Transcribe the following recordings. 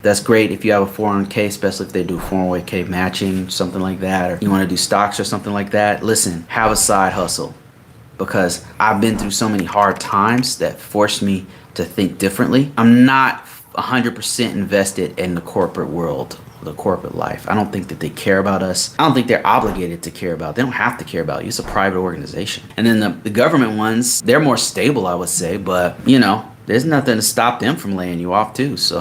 That's great if you have a 401k, especially if they do 401k matching, something like that, or you want to do stocks or something like that. Listen, have a side hustle, because I've been through so many hard times that forced me to think differently. I'm not 100% invested in the corporate world, the corporate life. I don't think that they care about us. I don't think they're obligated to care about. They don't have to care about you. It's a private organization. And then the government ones, they're more stable, I would say, but there's nothing to stop them from laying you off too. So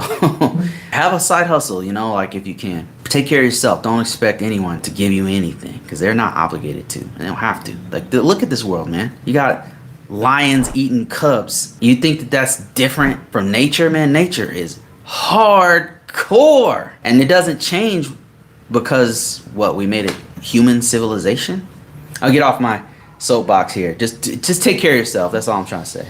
have a side hustle, like if you can. Take care of yourself. Don't expect anyone to give you anything, because they're not obligated to. They don't have to. Like, look at this world, man. You got lions eating cubs. You think that that's different from nature, man? Nature is hardcore. And it doesn't change because, we made it human civilization? I'll get off my soapbox here. Just take care of yourself. That's all I'm trying to say.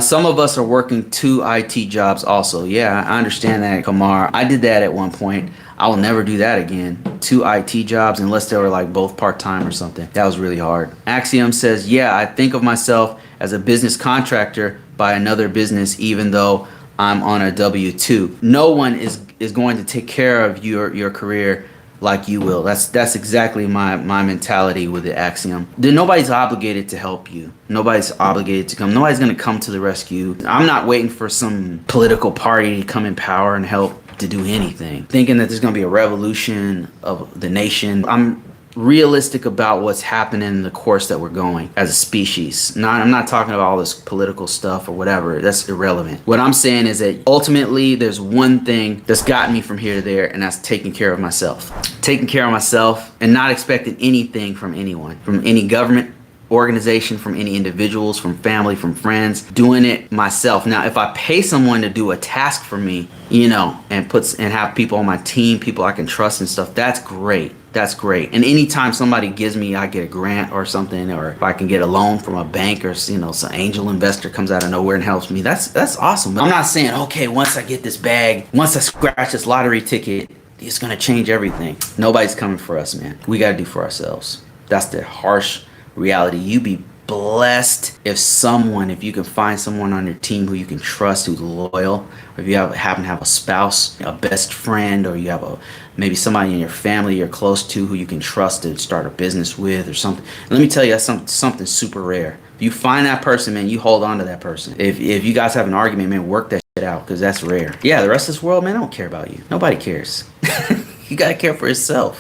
Some of us are working 2 IT jobs also. Yeah, I understand that, Kamar. I did that at one point. I will never do that again. 2 IT jobs, unless they were like both part-time or something. That was really hard. Axiom says, yeah, I think of myself as a business contractor by another business, even though I'm on a W-2. No one is going to take care of your career like you will. That's exactly my mentality with the Axiom. Nobody's obligated to help you. Nobody's obligated to come. Nobody's gonna come to the rescue. I'm not waiting for some political party to come in power and help to do anything, thinking that there's gonna be a revolution of the nation. I'm realistic about what's happening in the course that we're going as a species. I'm not talking about all this political stuff or whatever. That's irrelevant. What I'm saying is that ultimately there's one thing that's gotten me from here to there, and that's taking care of myself. Taking care of myself and not expecting anything from anyone, from any government organization, from any individuals, from family, from friends. Doing it myself. Now, if I pay someone to do a task for me, and have people on my team, people I can trust and stuff, that's great. That's great. And anytime somebody I get a grant or something, or if I can get a loan from a bank, or some angel investor comes out of nowhere and helps me, that's awesome. But I'm not saying, okay, once I get this bag, once I scratch this lottery ticket, it's gonna change everything. Nobody's coming for us, man. We gotta do for ourselves. That's the harsh reality. You be blessed if you can find someone on your team who you can trust, who's loyal, or if you happen to have a spouse, a best friend, or you have maybe somebody in your family you're close to who you can trust to start a business with or something. And let me tell you, that's something super rare. If you find that person, man, you hold on to that person. If you guys have an argument, man, work that shit out, because that's rare. Yeah, the rest of this world, man, I don't care about you. Nobody cares. You gotta care for yourself.